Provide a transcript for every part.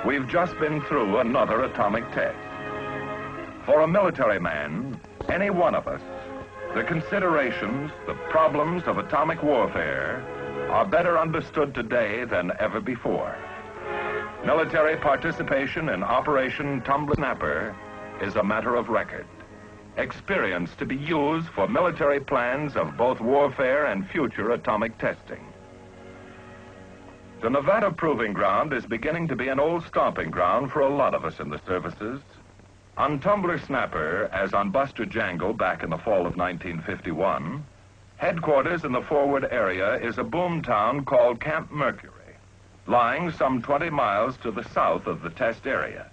we've just been through another atomic test. For a military man, any one of us, the considerations, the problems of atomic warfare are better understood today than ever before. Military participation in Operation Tumbler Snapper is a matter of record. Experience to be used for military plans of both warfare and future atomic testing. The Nevada Proving Ground is beginning to be an old stomping ground for a lot of us in the services. On Tumbler Snapper, as on Buster Jangle back in the fall of 1951, headquarters in the forward area is a boom town called Camp Mercury, lying some 20 miles to the south of the test area.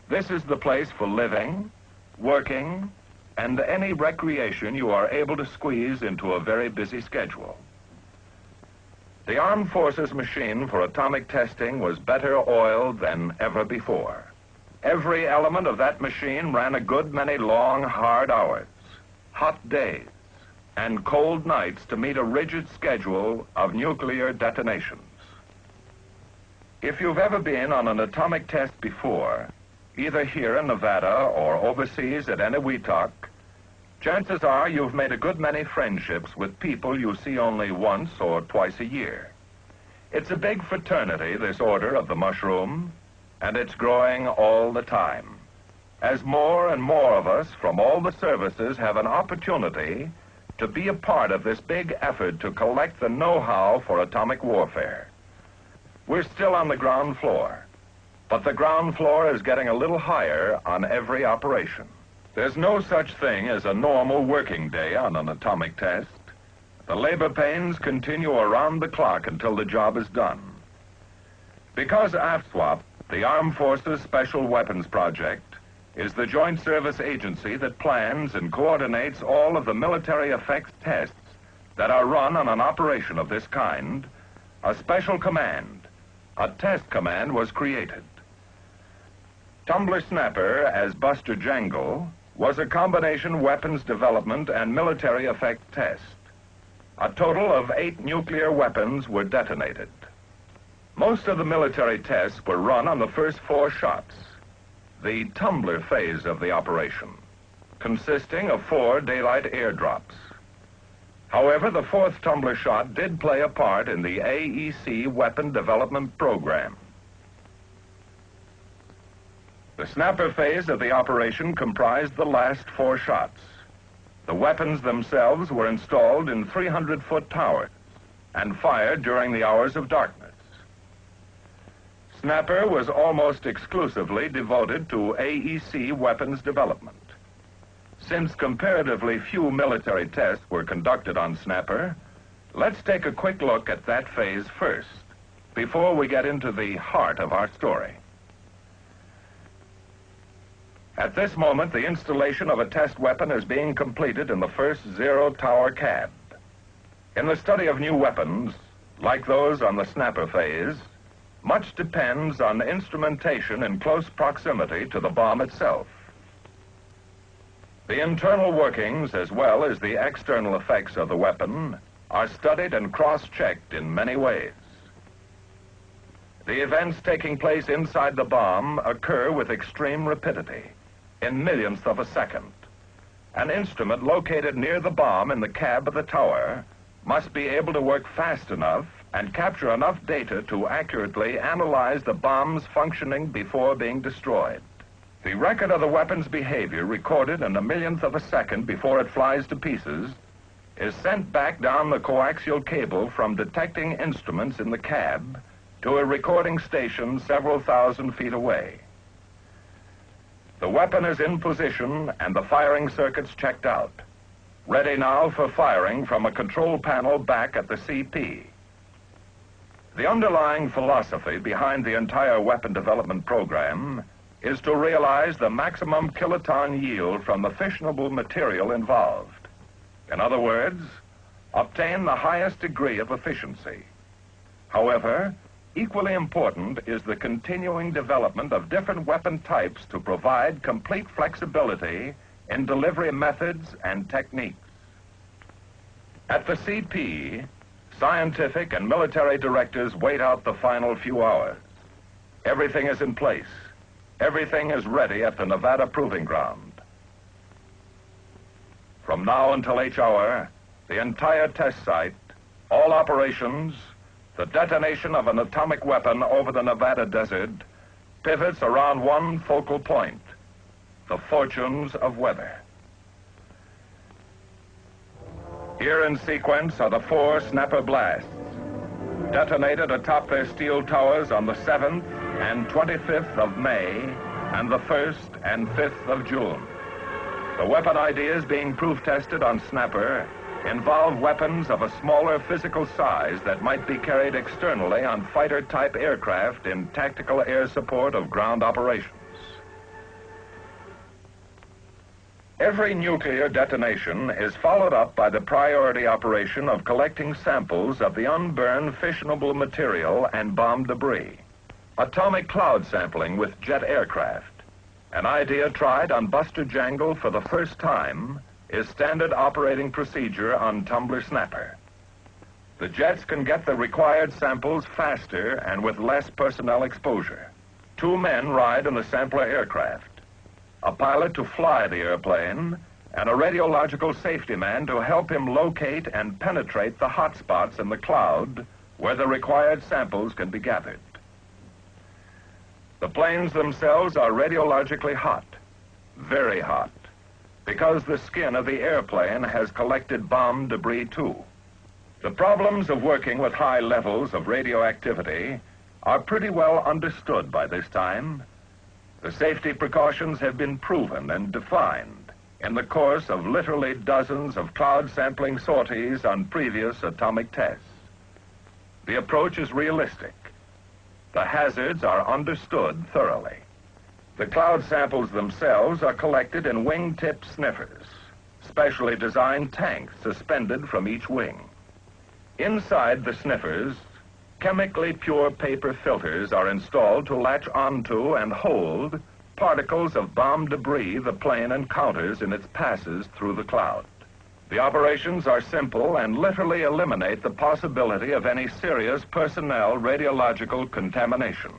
This is the place for living, working, and any recreation you are able to squeeze into a very busy schedule. The Armed Forces machine for atomic testing was better oiled than ever before. Every element of that machine ran a good many long, hard hours, hot days, and cold nights to meet a rigid schedule of nuclear detonations. If you've ever been on an atomic test before, either here in Nevada or overseas at Eniwetok, chances are you've made a good many friendships with people you see only once or twice a year. It's a big fraternity, this Order of the Mushroom, and it's growing all the time, as more and more of us from all the services have an opportunity to be a part of this big effort to collect the know-how for atomic warfare. We're still on the ground floor, but the ground floor is getting a little higher on every operation. There's no such thing as a normal working day on an atomic test. The labor pains continue around the clock until the job is done. Because AFSWAP, the Armed Forces Special Weapons Project, is the joint service agency that plans and coordinates all of the military effects tests that are run on an operation of this kind, a special command, a test command, was created. Tumbler Snapper, as Buster Jangle, was a combination weapons development and military effect test. A total of 8 nuclear weapons were detonated. Most of the military tests were run on the first 4 shots, the tumbler phase of the operation, consisting of 4 daylight airdrops. However, the 4th tumbler shot did play a part in the AEC weapon development program. The snapper phase of the operation comprised the last 4 shots. The weapons themselves were installed in 300-foot towers and fired during the hours of darkness. Snapper was almost exclusively devoted to AEC weapons development. Since comparatively few military tests were conducted on Snapper, let's take a quick look at that phase first, before we get into the heart of our story. At this moment, the installation of a test weapon is being completed in the first zero-tower cab. In the study of new weapons, like those on the Snapper phase, much depends on instrumentation in close proximity to the bomb itself. The internal workings, as well as the external effects of the weapon, are studied and cross-checked in many ways. The events taking place inside the bomb occur with extreme rapidity, in millionths of a second. An instrument located near the bomb in the cab of the tower must be able to work fast enough and capture enough data to accurately analyze the bomb's functioning before being destroyed. The record of the weapon's behavior, recorded in a millionth of a second before it flies to pieces, is sent back down the coaxial cable from detecting instruments in the cab to a recording station several thousand feet away. The weapon is in position and the firing circuits checked out, ready now for firing from a control panel back at the CP. The underlying philosophy behind the entire weapon development program is to realize the maximum kiloton yield from the fissionable material involved. In other words, obtain the highest degree of efficiency. However, equally important is the continuing development of different weapon types to provide complete flexibility in delivery methods and techniques. At the CP, scientific and military directors wait out the final few hours. Everything is in place. Everything is ready at the Nevada Proving Ground. From now until each hour, the entire test site, all operations, the detonation of an atomic weapon over the Nevada desert, pivots around one focal point, the fortunes of weather. Here in sequence are the 4 snapper blasts, detonated atop their steel towers on the 7th and 25th of May and the 1st and 5th of June. The weapon ideas being proof-tested on Snapper involve weapons of a smaller physical size that might be carried externally on fighter-type aircraft in tactical air support of ground operations. Every nuclear detonation is followed up by the priority operation of collecting samples of the unburned fissionable material and bomb debris. Atomic cloud sampling with jet aircraft, an idea tried on Buster Jangle for the first time, is standard operating procedure on Tumbler Snapper. The jets can get the required samples faster and with less personnel exposure. 2 men ride in the sampler aircraft, a pilot to fly the airplane, and a radiological safety man to help him locate and penetrate the hot spots in the cloud where the required samples can be gathered. The planes themselves are radiologically hot, very hot, because the skin of the airplane has collected bomb debris too. The problems of working with high levels of radioactivity are pretty well understood by this time. The safety precautions have been proven and defined in the course of literally dozens of cloud sampling sorties on previous atomic tests. The approach is realistic. The hazards are understood thoroughly. The cloud samples themselves are collected in wing-tip sniffers, specially designed tanks suspended from each wing. Inside the sniffers, chemically pure paper filters are installed to latch onto and hold particles of bomb debris the plane encounters in its passes through the cloud. The operations are simple and literally eliminate the possibility of any serious personnel radiological contamination.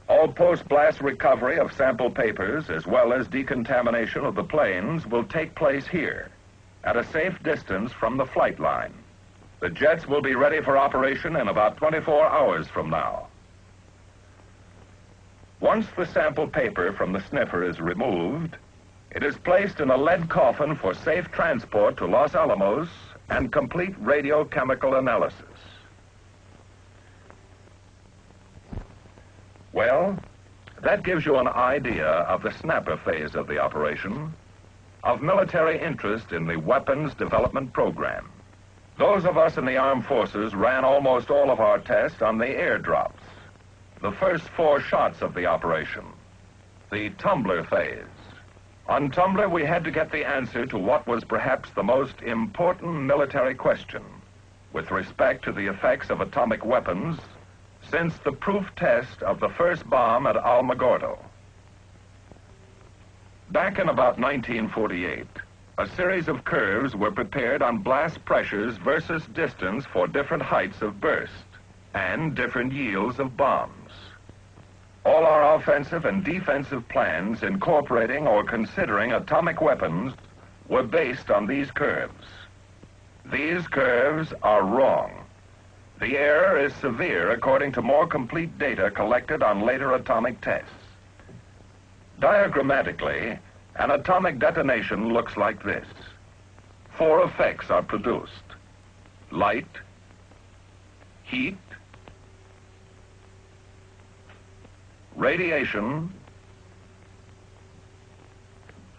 All post-blast recovery of sample papers, as well as decontamination of the planes, will take place here, at a safe distance from the flight line. The jets will be ready for operation in about 24 hours from now. Once the sample paper from the sniffer is removed, it is placed in a lead coffin for safe transport to Los Alamos and complete radiochemical analysis. Well, that gives you an idea of the snapper phase of the operation, of military interest in the weapons development program. Those of us in the armed forces ran almost all of our tests on the airdrops, the first 4 shots of the operation, the tumbler phase. On Tumbler, we had to get the answer to what was perhaps the most important military question with respect to the effects of atomic weapons since the proof test of the first bomb at Alamogordo. Back in about 1948, a series of curves were prepared on blast pressures versus distance for different heights of burst and different yields of bombs. All our offensive and defensive plans incorporating or considering atomic weapons were based on these curves. These curves are wrong. The error is severe according to more complete data collected on later atomic tests. Diagrammatically, an atomic detonation looks like this. 4 effects are produced: light, heat, radiation,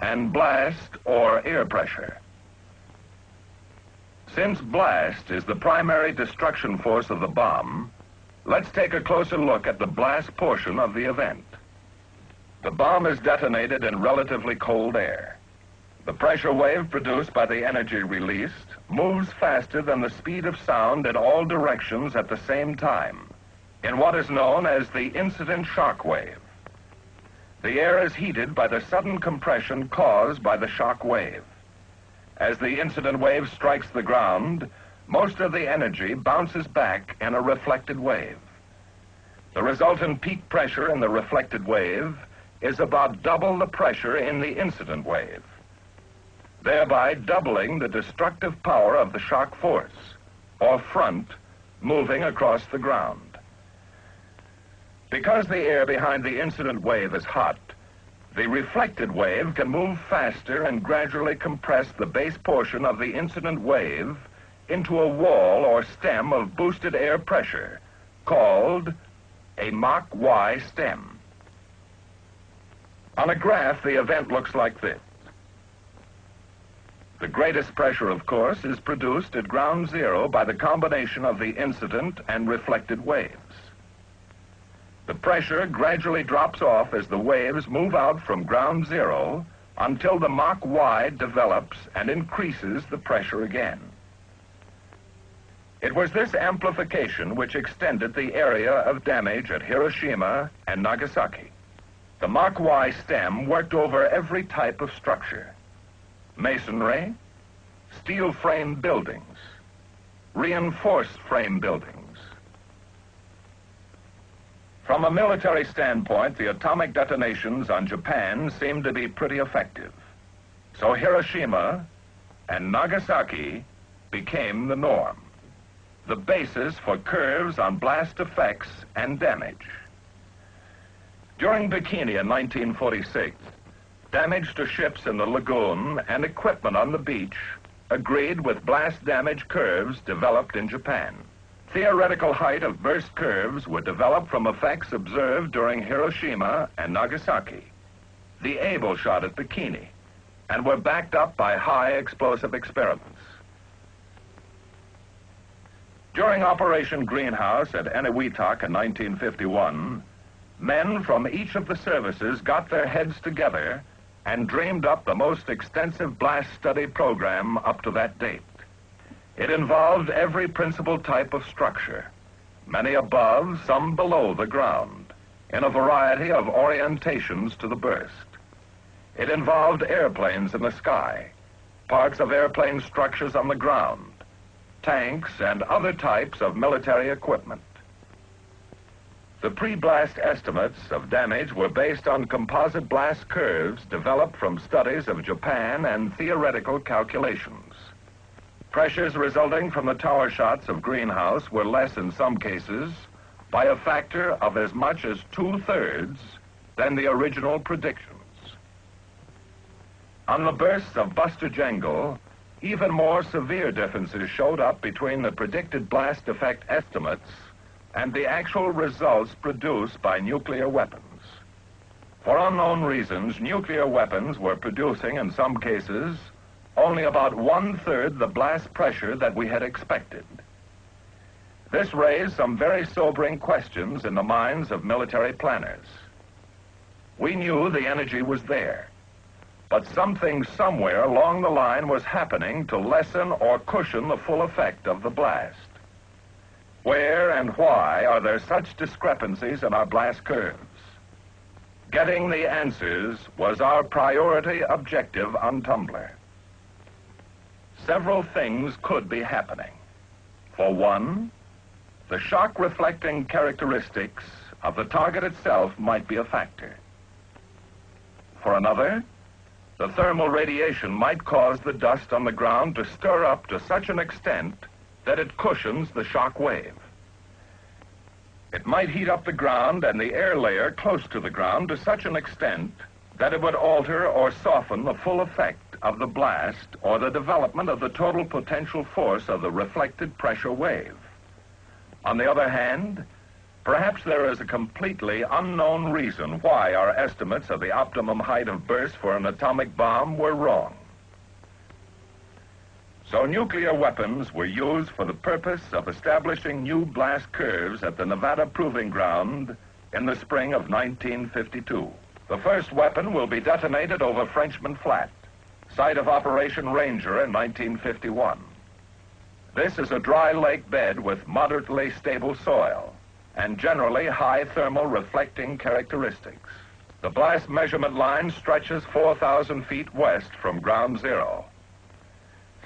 and blast or air pressure. Since blast is the primary destruction force of the bomb, let's take a closer look at the blast portion of the event. The bomb is detonated in relatively cold air. The pressure wave produced by the energy released moves faster than the speed of sound in all directions at the same time, in what is known as the incident shock wave. The air is heated by the sudden compression caused by the shock wave. As the incident wave strikes the ground, most of the energy bounces back in a reflected wave. The resultant peak pressure in the reflected wave is about double the pressure in the incident wave, thereby doubling the destructive power of the shock force, or front, moving across the ground. Because the air behind the incident wave is hot, the reflected wave can move faster and gradually compress the base portion of the incident wave into a wall or stem of boosted air pressure, called a Mach Y stem. On a graph, the event looks like this. The greatest pressure, of course, is produced at ground zero by the combination of the incident and reflected waves. The pressure gradually drops off as the waves move out from ground zero until the Mach Y develops and increases the pressure again. It was this amplification which extended the area of damage at Hiroshima and Nagasaki. The Mach Y stem worked over every type of structure: masonry, steel frame buildings, reinforced frame buildings. From a military standpoint, the atomic detonations on Japan seemed to be pretty effective. So Hiroshima and Nagasaki became the norm, the basis for curves on blast effects and damage. During Bikini in 1946, damage to ships in the lagoon and equipment on the beach agreed with blast damage curves developed in Japan. Theoretical height of burst curves were developed from effects observed during Hiroshima and Nagasaki, the Able shot at Bikini, and were backed up by high explosive experiments. During Operation Greenhouse at Eniwetok in 1951, men from each of the services got their heads together and dreamed up the most extensive blast study program up to that date. It involved every principal type of structure, many above, some below the ground, in a variety of orientations to the burst. It involved airplanes in the sky, parts of airplane structures on the ground, tanks, and other types of military equipment. The pre-blast estimates of damage were based on composite blast curves developed from studies of Japan and theoretical calculations. Pressures resulting from the tower shots of Greenhouse were less in some cases by a factor of as much as 2/3 than the original predictions. On the bursts of Buster Jangle, even more severe differences showed up between the predicted blast effect estimates and the actual results produced by nuclear weapons. For unknown reasons, nuclear weapons were producing, in some cases, only about 1/3 the blast pressure that we had expected. This raised some very sobering questions in the minds of military planners. We knew the energy was there, but something somewhere along the line was happening to lessen or cushion the full effect of the blast. Where and why are there such discrepancies in our blast curves? Getting the answers was our priority objective on Tumbler. Several things could be happening. For one, the shock reflecting characteristics of the target itself might be a factor. For another, the thermal radiation might cause the dust on the ground to stir up to such an extent that it cushions the shock wave. It might heat up the ground and the air layer close to the ground to such an extent that it would alter or soften the full effect of the blast or the development of the total potential force of the reflected pressure wave. On the other hand, perhaps there is a completely unknown reason why our estimates of the optimum height of burst for an atomic bomb were wrong. So nuclear weapons were used for the purpose of establishing new blast curves at the Nevada Proving Ground in the spring of 1952. The first weapon will be detonated over Frenchman Flat, site of Operation Ranger in 1951. This is a dry lake bed with moderately stable soil and generally high thermal reflecting characteristics. The blast measurement line stretches 4,000 feet west from ground zero.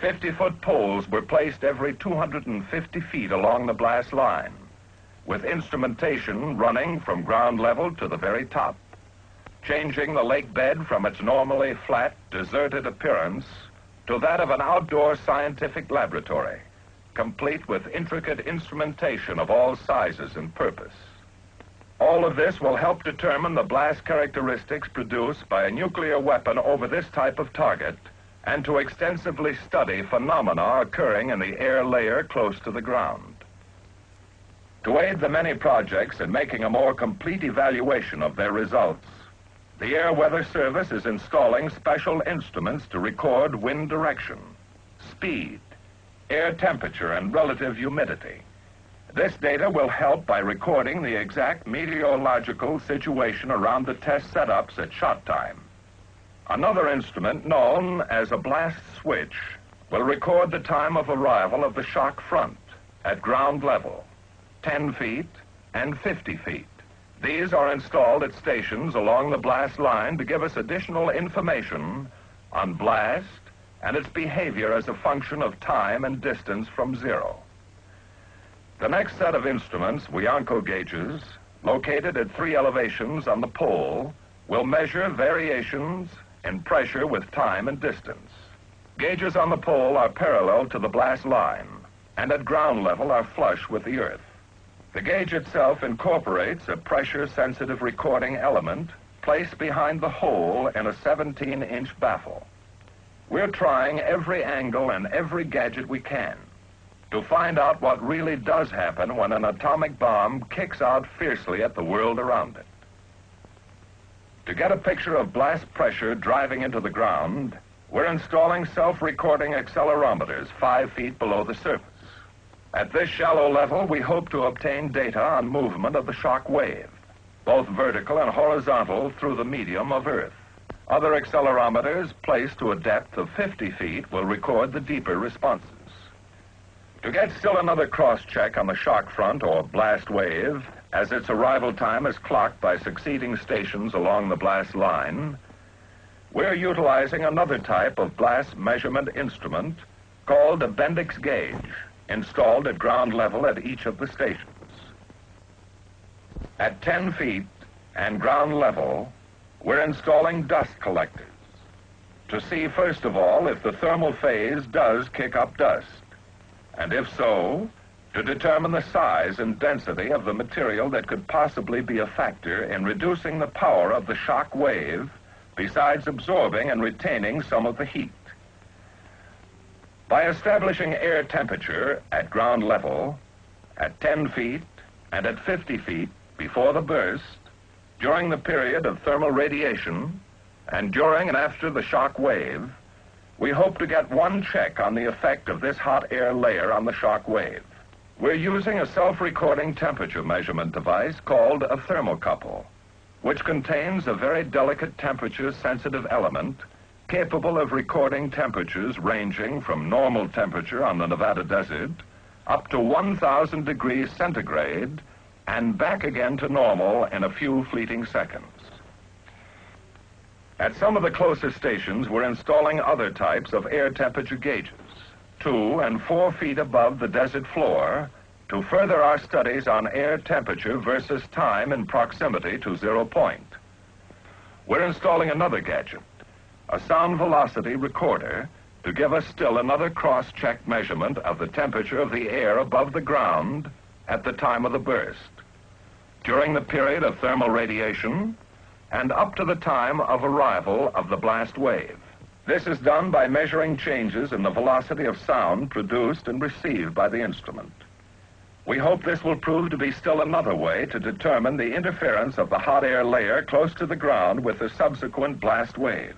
50-foot poles were placed every 250 feet along the blast line, with instrumentation running from ground level to the very top, changing the lake bed from its normally flat, deserted appearance to that of an outdoor scientific laboratory, complete with intricate instrumentation of all sizes and purpose. All of this will help determine the blast characteristics produced by a nuclear weapon over this type of target, and to extensively study phenomena occurring in the air layer close to the ground. To aid the many projects in making a more complete evaluation of their results, the Air Weather Service is installing special instruments to record wind direction, speed, air temperature, and relative humidity. This data will help by recording the exact meteorological situation around the test setups at shot time. Another instrument, known as a blast switch, will record the time of arrival of the shock front at ground level, 10 feet and 50 feet. These are installed at stations along the blast line to give us additional information on blast and its behavior as a function of time and distance from zero. The next set of instruments, Wianco gauges, located at 3 elevations on the pole, will measure variations in pressure with time and distance. Gauges on the pole are parallel to the blast line, and at ground level are flush with the earth. The gauge itself incorporates a pressure-sensitive recording element placed behind the hole in a 17-inch baffle. We're trying every angle and every gadget we can to find out what really does happen when an atomic bomb kicks out fiercely at the world around it. To get a picture of blast pressure driving into the ground, we're installing self-recording accelerometers 5 feet below the surface. At this shallow level, we hope to obtain data on movement of the shock wave, both vertical and horizontal through the medium of Earth. Other accelerometers placed to a depth of 50 feet will record the deeper responses. To get still another cross-check on the shock front or blast wave, as its arrival time is clocked by succeeding stations along the blast line, we're utilizing another type of blast measurement instrument called a Bendix gauge, installed at ground level at each of the stations. At 10 feet and ground level, we're installing dust collectors to see, first of all, if the thermal phase does kick up dust, and if so, to determine the size and density of the material that could possibly be a factor in reducing the power of the shock wave, besides absorbing and retaining some of the heat. By establishing air temperature at ground level, at 10 feet and at 50 feet before the burst, during the period of thermal radiation, and during and after the shock wave, we hope to get one check on the effect of this hot air layer on the shock wave. We're using a self-recording temperature measurement device called a thermocouple, which contains a very delicate temperature-sensitive element capable of recording temperatures ranging from normal temperature on the Nevada desert up to 1,000 degrees centigrade and back again to normal in a few fleeting seconds. At some of the closest stations, we're installing other types of air temperature gauges, 2 and 4 feet above the desert floor, to further our studies on air temperature versus time in proximity to 0 point. We're installing another gadget, a sound velocity recorder, to give us still another cross-check measurement of the temperature of the air above the ground at the time of the burst, during the period of thermal radiation, and up to the time of arrival of the blast wave. This is done by measuring changes in the velocity of sound produced and received by the instrument. We hope this will prove to be still another way to determine the interference of the hot air layer close to the ground with the subsequent blast wave.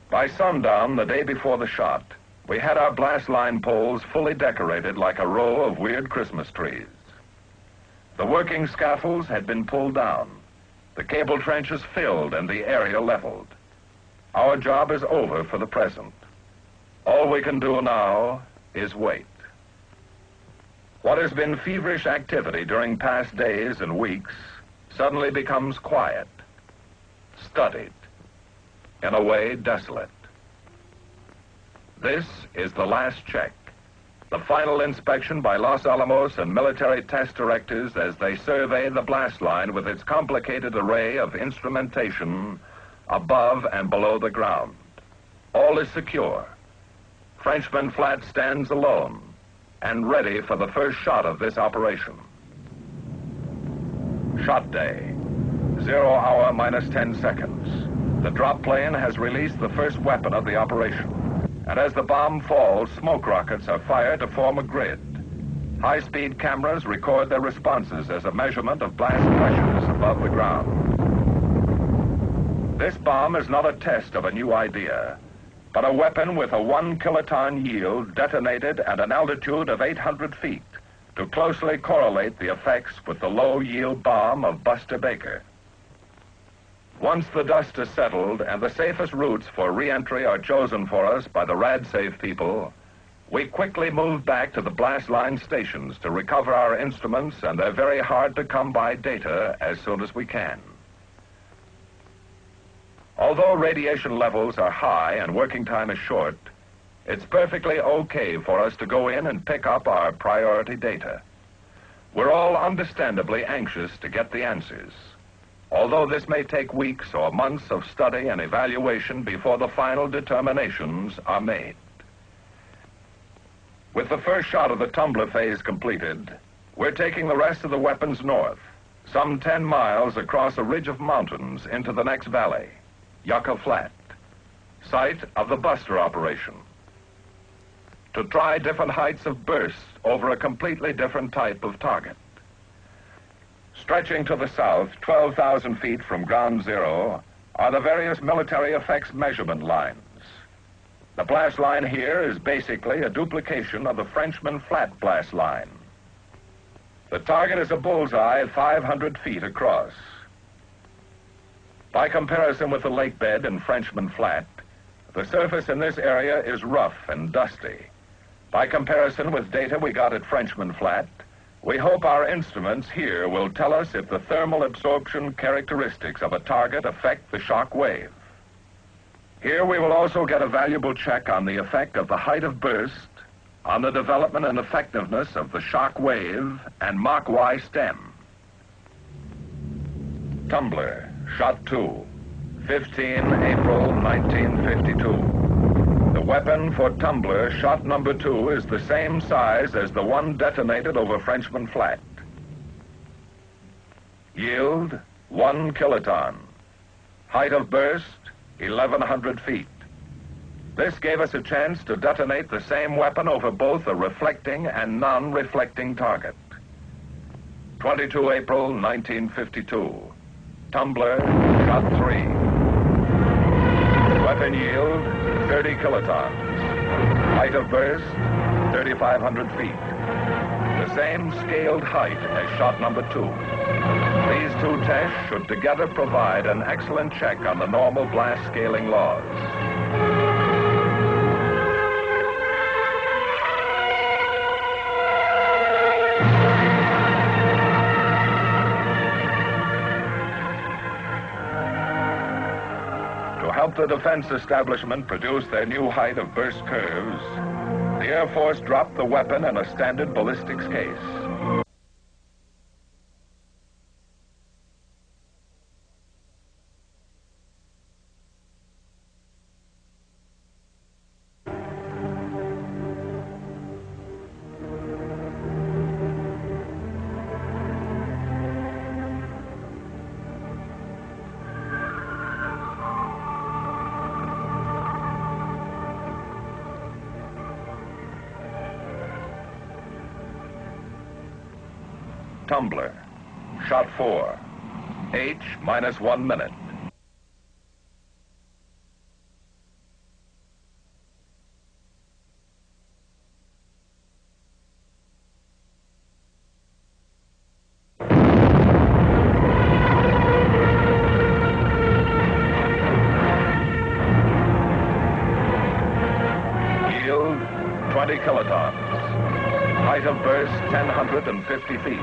By sundown the day before the shot, we had our blast line poles fully decorated like a row of weird Christmas trees. The working scaffolds had been pulled down, the cable trenches filled, and the area leveled. Our job is over for the present. All we can do now is wait. What has been feverish activity during past days and weeks suddenly becomes quiet, studied, in a way desolate. This is the last check, The final inspection by Los Alamos and military test directors as they survey the blast line with its complicated array of instrumentation above and below the ground. All is secure. Frenchman Flat stands alone and ready for the first shot of this operation. Shot day, 0 hour minus 10 seconds. The drop plane has released the first weapon of the operation. And as the bomb falls, smoke rockets are fired to form a grid. High-speed cameras record their responses as a measurement of blast pressures above the ground. This bomb is not a test of a new idea, but a weapon with a 1 kiloton yield detonated at an altitude of 800 feet to closely correlate the effects with the low-yield bomb of Buster Baker. Once the dust is settled and the safest routes for re-entry are chosen for us by the RadSafe people, we quickly move back to the blast line stations to recover our instruments and their very hard-to-come-by data as soon as we can. Although radiation levels are high and working time is short, it's perfectly okay for us to go in and pick up our priority data. We're all understandably anxious to get the answers, although this may take weeks or months of study and evaluation before the final determinations are made. With the first shot of the tumbler phase completed, we're taking the rest of the weapons north, some 10 miles across a ridge of mountains into the next valley, Yucca Flat, site of the Buster operation, to try different heights of bursts over a completely different type of target. Stretching to the south, 12,000 feet from ground zero, are the various military effects measurement lines. The blast line here is basically a duplication of the Frenchman Flat blast line. The target is a bullseye 500 feet across. By comparison with the lake bed in Frenchman Flat, the surface in this area is rough and dusty. By comparison with data we got at Frenchman Flat, we hope our instruments here will tell us if the thermal absorption characteristics of a target affect the shock wave. Here we will also get a valuable check on the effect of the height of burst, on the development and effectiveness of the shock wave and Mach Y stem. Tumbler, Shot 2, 15 April 1952. The weapon for Tumbler, shot number 2, is the same size as the one detonated over Frenchman Flat. Yield, 1 kiloton. Height of burst, 1,100 feet. This gave us a chance to detonate the same weapon over both a reflecting and non-reflecting target. 22 April 1952. Tumbler, shot 3. Weapon yield, 30 kilotons. Height of burst, 3,500 feet. The same scaled height as shot number 2. These two tests should together provide an excellent check on the normal blast scaling laws. To help the defense establishment produce their new height of burst curves, the Air Force dropped the weapon in a standard ballistics case. Tumbler, shot 4, H minus 1 minute. Yield, 20 kilotons. Height of burst, 1,050 feet.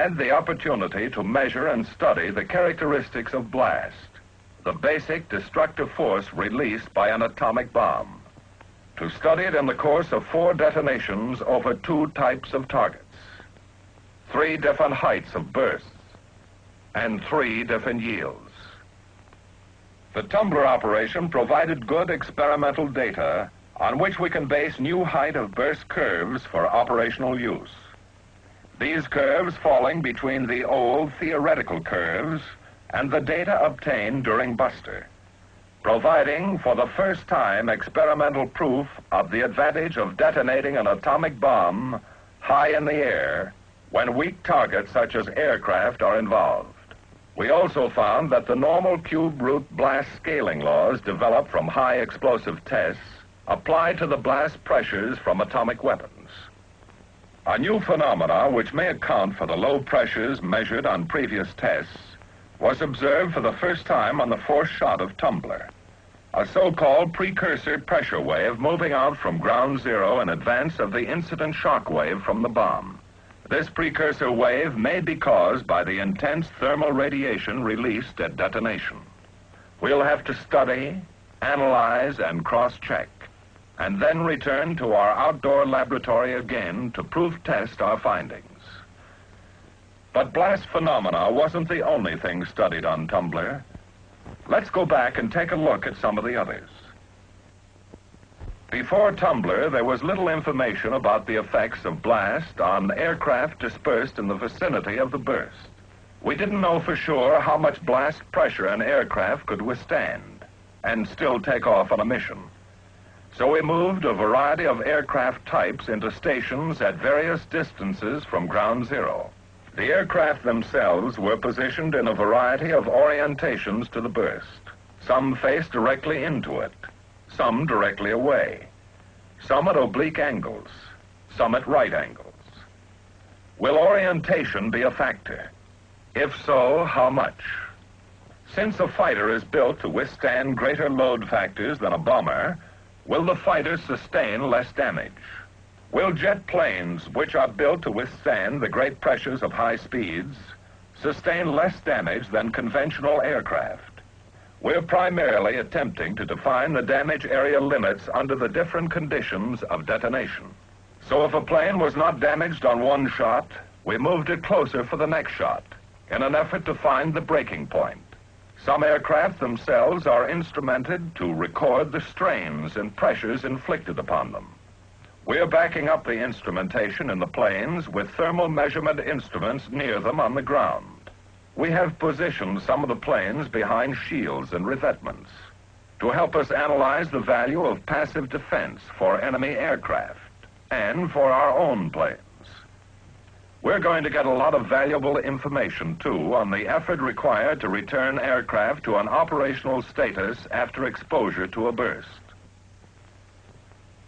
provide the opportunity to measure and study the characteristics of blast, the basic destructive force released by an atomic bomb, to study it in the course of 4 detonations over 2 types of targets, 3 different heights of bursts, and 3 different yields. The tumbler operation provided good experimental data on which we can base new height of burst curves for operational use. These curves falling between the old theoretical curves and the data obtained during Buster, providing for the first time experimental proof of the advantage of detonating an atomic bomb high in the air when weak targets such as aircraft are involved. We also found that the normal cube root blast scaling laws developed from high explosive tests apply to the blast pressures from atomic weapons. A new phenomena which may account for the low pressures measured on previous tests was observed for the first time on the 4th shot of Tumbler, a so-called precursor pressure wave moving out from ground zero in advance of the incident shock wave from the bomb. This precursor wave may be caused by the intense thermal radiation released at detonation. We'll have to study, analyze, and cross-check, and then return to our outdoor laboratory again to proof-test our findings. But blast phenomena wasn't the only thing studied on Tumbler. Let's go back and take a look at some of the others. Before Tumbler, there was little information about the effects of blast on aircraft dispersed in the vicinity of the burst. We didn't know for sure how much blast pressure an aircraft could withstand and still take off on a mission. So we moved a variety of aircraft types into stations at various distances from ground zero. The aircraft themselves were positioned in a variety of orientations to the burst. Some faced directly into it, some directly away, some at oblique angles, some at right angles. Will orientation be a factor? If so, how much? Since a fighter is built to withstand greater load factors than a bomber, will the fighter sustain less damage? Will jet planes, which are built to withstand the great pressures of high speeds, sustain less damage than conventional aircraft? We're primarily attempting to define the damage area limits under the different conditions of detonation. So if a plane was not damaged on one shot, we moved it closer for the next shot in an effort to find the breaking point. Some aircraft themselves are instrumented to record the strains and pressures inflicted upon them. We're backing up the instrumentation in the planes with thermal measurement instruments near them on the ground. We have positioned some of the planes behind shields and revetments to help us analyze the value of passive defense for enemy aircraft and for our own planes. We're going to get a lot of valuable information, too, on the effort required to return aircraft to an operational status after exposure to a burst.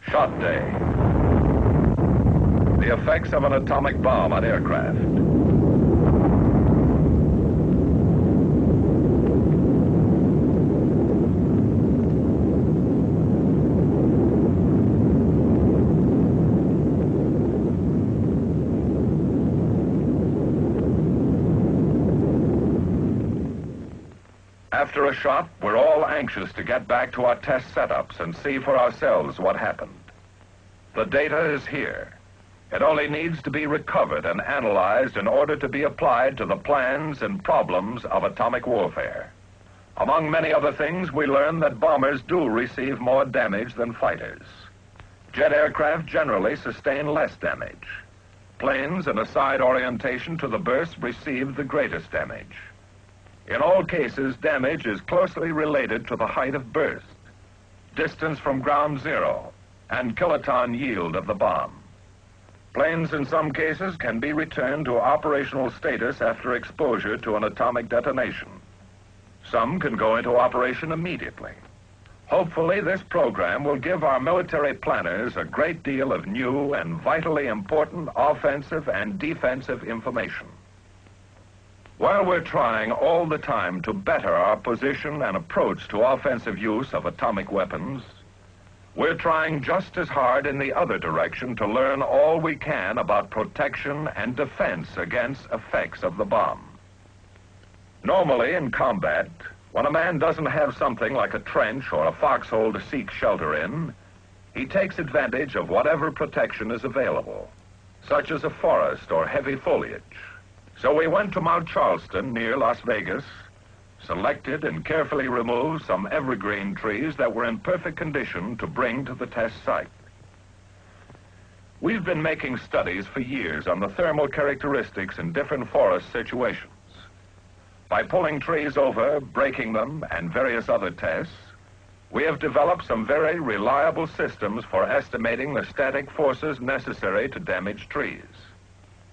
Shot day. The effects of an atomic bomb on aircraft. After a shot, we're all anxious to get back to our test setups and see for ourselves what happened. The data is here. It only needs to be recovered and analyzed in order to be applied to the plans and problems of atomic warfare. Among many other things, we learned that bombers do receive more damage than fighters. Jet aircraft generally sustain less damage. Planes in a side orientation to the burst receive the greatest damage. In all cases, damage is closely related to the height of burst, distance from ground zero, and kiloton yield of the bomb. Planes in some cases can be returned to operational status after exposure to an atomic detonation. Some can go into operation immediately. Hopefully, this program will give our military planners a great deal of new and vitally important offensive and defensive information. While we're trying all the time to better our position and approach to offensive use of atomic weapons, we're trying just as hard in the other direction to learn all we can about protection and defense against effects of the bomb. Normally in combat, when a man doesn't have something like a trench or a foxhole to seek shelter in, he takes advantage of whatever protection is available, such as a forest or heavy foliage. So we went to Mount Charleston near Las Vegas, selected and carefully removed some evergreen trees that were in perfect condition to bring to the test site. We've been making studies for years on the thermal characteristics in different forest situations. By pulling trees over, breaking them, and various other tests, we have developed some very reliable systems for estimating the static forces necessary to damage trees.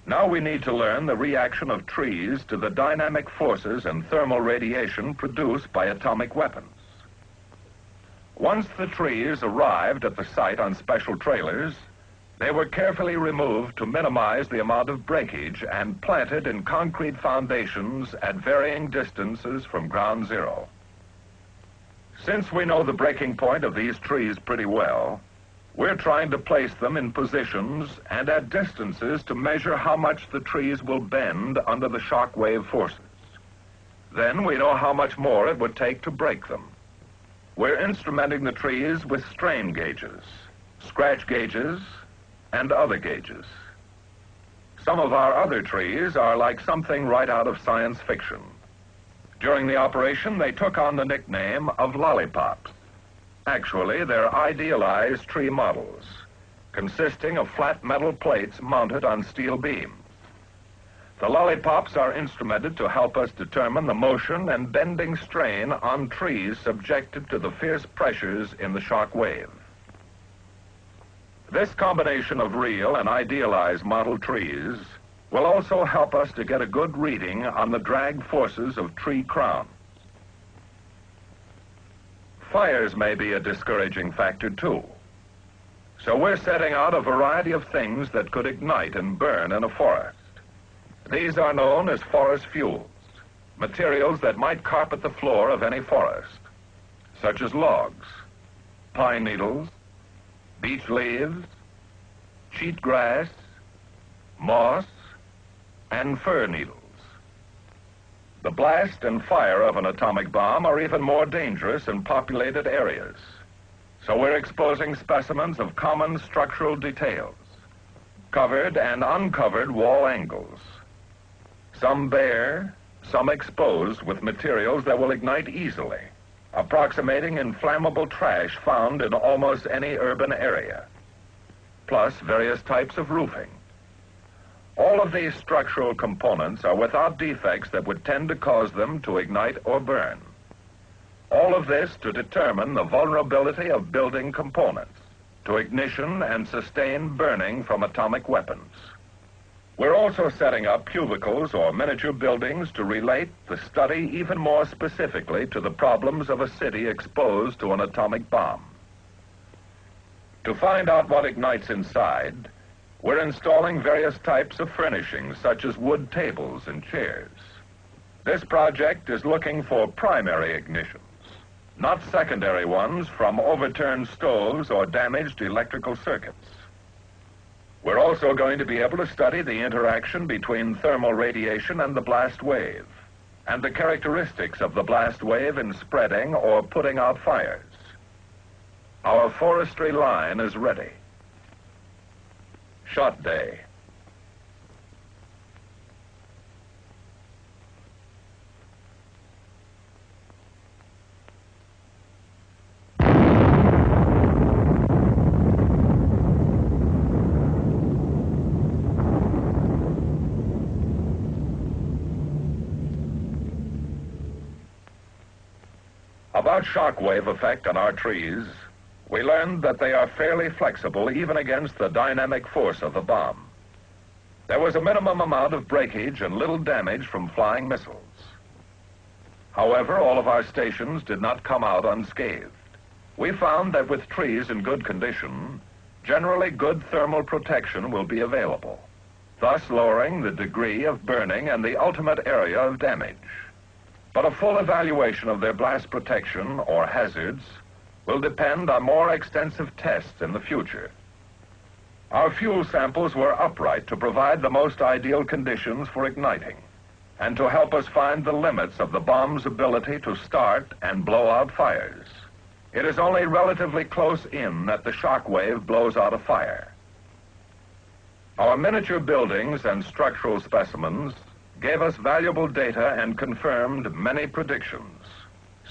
Now we need to learn the reaction of trees to the dynamic forces and thermal radiation produced by atomic weapons. Once the trees arrived at the site on special trailers, they were carefully removed to minimize the amount of breakage and planted in concrete foundations at varying distances from ground zero. Since we know the breaking point of these trees pretty well, we're trying to place them in positions and at distances to measure how much the trees will bend under the shock wave forces. Then we know how much more it would take to break them. We're instrumenting the trees with strain gauges, scratch gauges, and other gauges. Some of our other trees are like something right out of science fiction. During the operation, they took on the nickname of lollipops. Actually, they're idealized tree models, consisting of flat metal plates mounted on steel beams. The lollipops are instrumented to help us determine the motion and bending strain on trees subjected to the fierce pressures in the shock wave. This combination of real and idealized model trees will also help us to get a good reading on the drag forces of tree crowns. Fires may be a discouraging factor too. So we're setting out a variety of things that could ignite and burn in a forest. These are known as forest fuels, materials that might carpet the floor of any forest, such as logs, pine needles, beech leaves, cheatgrass, moss, and fir needles. The blast and fire of an atomic bomb are even more dangerous in populated areas, so we're exposing specimens of common structural details, covered and uncovered wall angles, some bare, some exposed with materials that will ignite easily, approximating inflammable trash found in almost any urban area, plus various types of roofing. All of these structural components are without defects that would tend to cause them to ignite or burn. All of this to determine the vulnerability of building components to ignition and sustained burning from atomic weapons. We're also setting up cubicles or miniature buildings to relate the study even more specifically to the problems of a city exposed to an atomic bomb. To find out what ignites inside, we're installing various types of furnishings, such as wood tables and chairs. This project is looking for primary ignitions, not secondary ones from overturned stoves or damaged electrical circuits. We're also going to be able to study the interaction between thermal radiation and the blast wave, and the characteristics of the blast wave in spreading or putting out fires. Our forestry line is ready. Shot day. About shockwave effect on our trees, we learned that they are fairly flexible even against the dynamic force of the bomb. There was a minimum amount of breakage and little damage from flying missiles. However, all of our stations did not come out unscathed. We found that with trees in good condition, generally good thermal protection will be available, thus lowering the degree of burning and the ultimate area of damage. But a full evaluation of their blast protection or hazards will depend on more extensive tests in the future. Our fuel samples were upright to provide the most ideal conditions for igniting and to help us find the limits of the bomb's ability to start and blow out fires. It is only relatively close in that the shock wave blows out a fire. Our miniature buildings and structural specimens gave us valuable data and confirmed many predictions.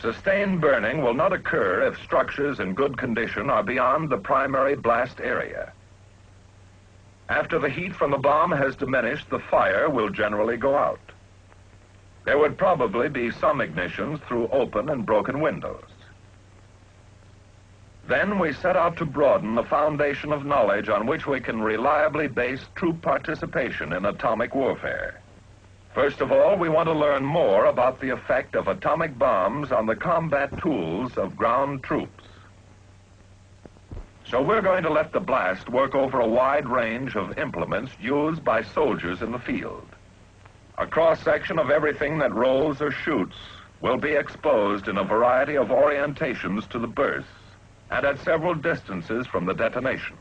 Sustained burning will not occur if structures in good condition are beyond the primary blast area. After the heat from the bomb has diminished, the fire will generally go out. There would probably be some ignitions through open and broken windows. Then we set out to broaden the foundation of knowledge on which we can reliably base troop participation in atomic warfare. First of all, we want to learn more about the effect of atomic bombs on the combat tools of ground troops. So we're going to let the blast work over a wide range of implements used by soldiers in the field. A cross-section of everything that rolls or shoots will be exposed in a variety of orientations to the bursts and at several distances from the detonation,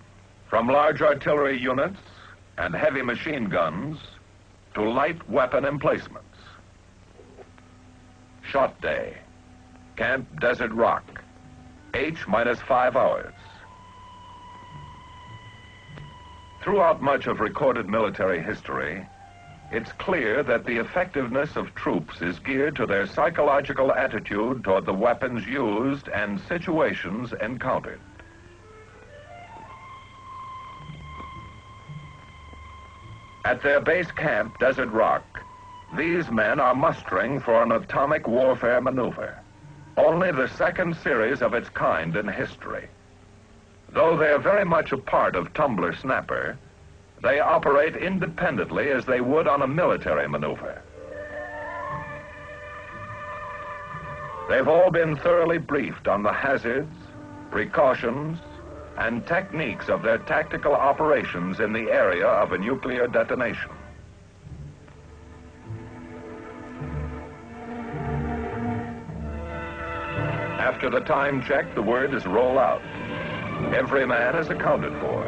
from large artillery units and heavy machine guns to light weapon emplacements. Shot day, Camp Desert Rock, H-5 hours. Throughout much of recorded military history, it's clear that the effectiveness of troops is geared to their psychological attitude toward the weapons used and situations encountered. At their base camp, Desert Rock, these men are mustering for an atomic warfare maneuver, only the second series of its kind in history. Though they are very much a part of Tumbler Snapper, they operate independently as they would on a military maneuver. They've all been thoroughly briefed on the hazards, precautions, and techniques of their tactical operations in the area of a nuclear detonation. After the time check, the word is roll out. Every man is accounted for.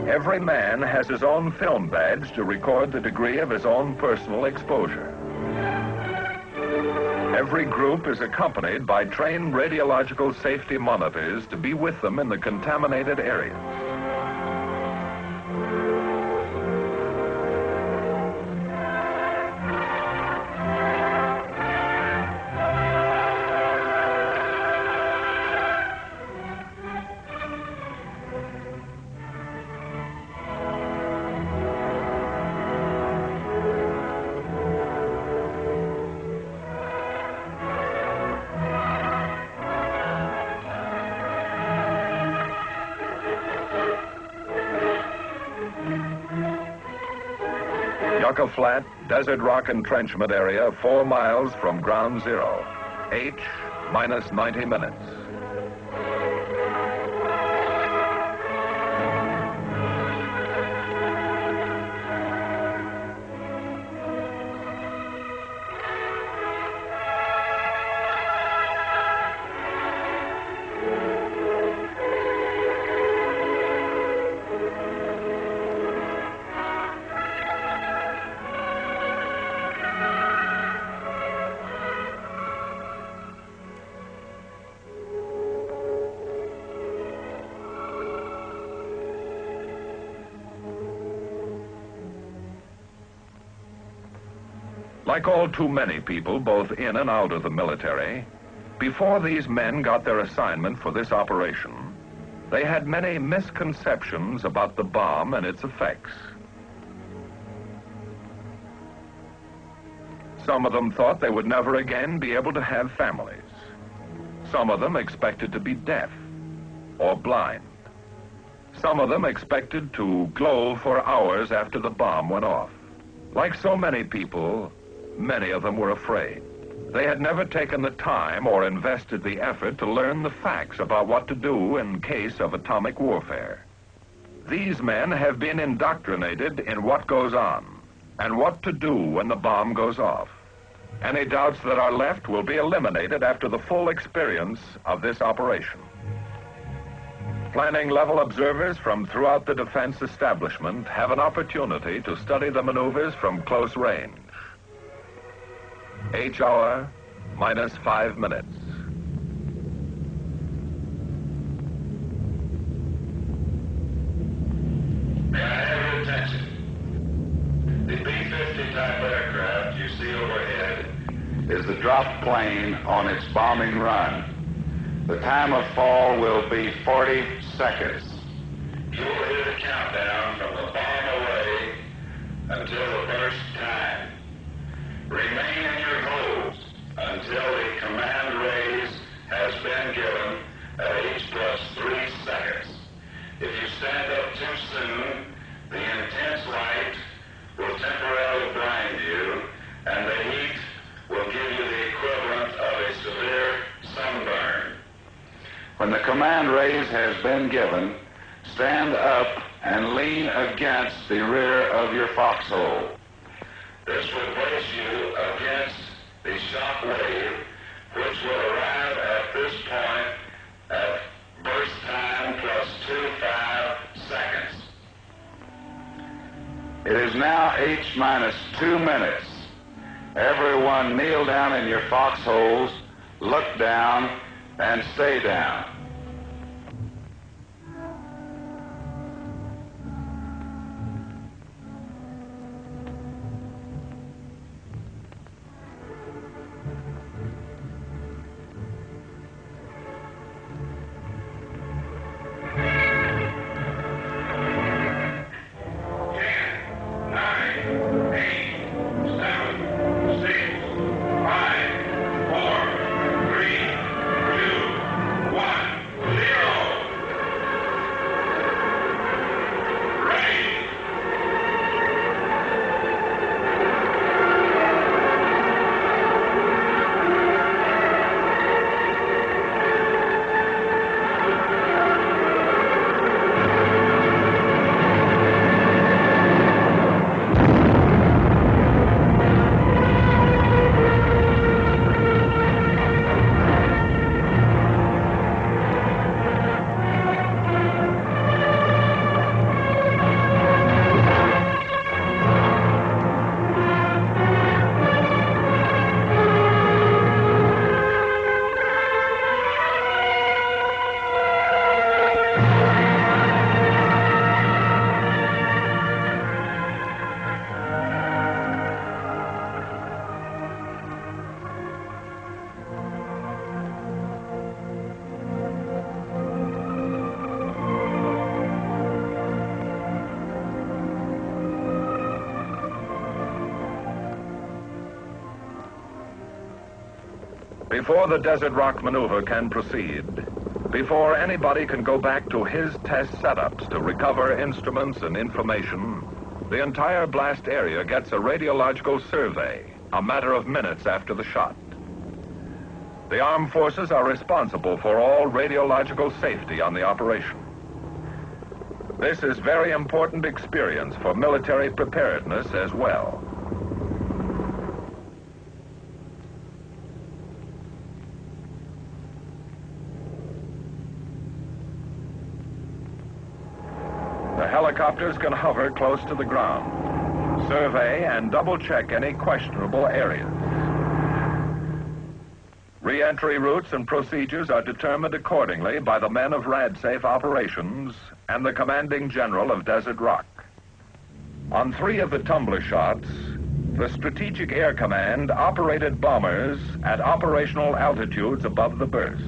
Every man has his own film badge to record the degree of his own personal exposure. Every group is accompanied by trained radiological safety monitors to be with them in the contaminated areas. Yucca Flat, Desert Rock entrenchment area, 4 miles from ground zero. H-90 minutes. Like all too many people, both in and out of the military, before these men got their assignment for this operation, they had many misconceptions about the bomb and its effects. Some of them thought they would never again be able to have families. Some of them expected to be deaf or blind. Some of them expected to glow for hours after the bomb went off. Like so many people, many of them were afraid. They had never taken the time or invested the effort to learn the facts about what to do in case of atomic warfare. These men have been indoctrinated in what goes on and what to do when the bomb goes off. Any doubts that are left will be eliminated after the full experience of this operation. Planning level observers from throughout the defense establishment have an opportunity to study the maneuvers from close range. H hour minus 5 minutes. May I have your attention? The B-50 type aircraft you see overhead is the drop plane on its bombing run. The time of fall will be 40 seconds. You will hear the countdown from the bomb away until the burst time. Remain in your holds until the command raise has been given at H plus 3 seconds. If you stand up too soon, the intense light will temporarily blind you, and the heat will give you the equivalent of a severe sunburn. When the command raise has been given, stand up and lean against the rear of your foxhole. This will brace you against the shock wave, which will arrive at this point at burst time plus 25 seconds. It is now H minus 2 minutes. Everyone kneel down in your foxholes, look down, and stay down. Before the Desert Rock maneuver can proceed, before anybody can go back to his test setups to recover instruments and information, the entire blast area gets a radiological survey a matter of minutes after the shot. The armed forces are responsible for all radiological safety on the operation. This is very important experience for military preparedness as well. The helicopters can hover close to the ground, survey and double-check any questionable areas. Re-entry routes and procedures are determined accordingly by the men of RadSafe Operations and the commanding general of Desert Rock. On 3 of the tumbler shots, the Strategic Air Command operated bombers at operational altitudes above the burst.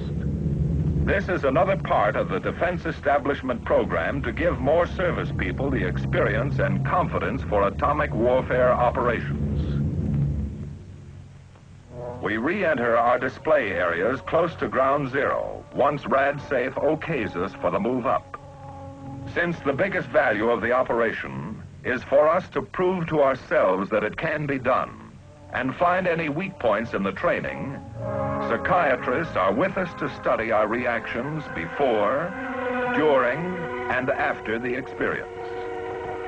This is another part of the Defense Establishment program to give more service people the experience and confidence for atomic warfare operations. We re-enter our display areas close to ground zero once RadSafe okays us for the move up. Since the biggest value of the operation is for us to prove to ourselves that it can be done and find any weak points in the training, psychiatrists are with us to study our reactions before, during, and after the experience.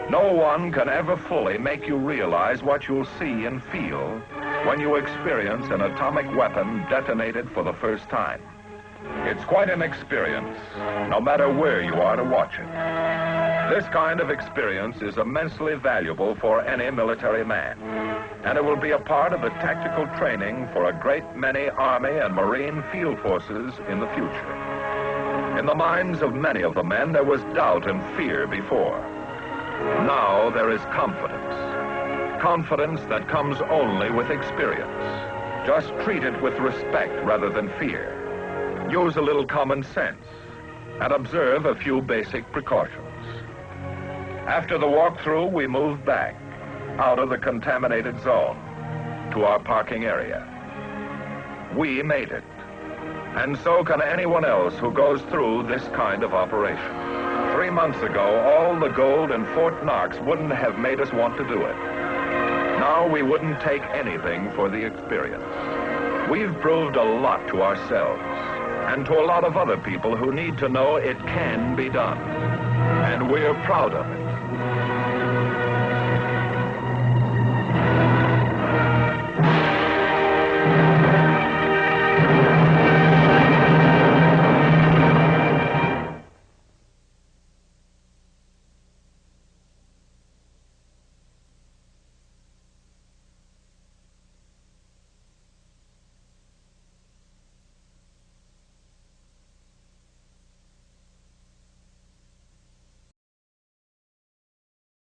No one can ever fully make you realize what you'll see and feel when you experience an atomic weapon detonated for the first time. It's quite an experience, no matter where you are to watch it. This kind of experience is immensely valuable for any military man, and it will be a part of the tactical training for a great many Army and Marine field forces in the future. In the minds of many of the men, there was doubt and fear before. Now there is confidence. Confidence that comes only with experience. Just treat it with respect rather than fear. Use a little common sense and observe a few basic precautions. After the walkthrough, we moved back out of the contaminated zone to our parking area. We made it, and so can anyone else who goes through this kind of operation. 3 months ago, all the gold in Fort Knox wouldn't have made us want to do it. Now we wouldn't take anything for the experience. We've proved a lot to ourselves and to a lot of other people who need to know it can be done. And we're proud of it.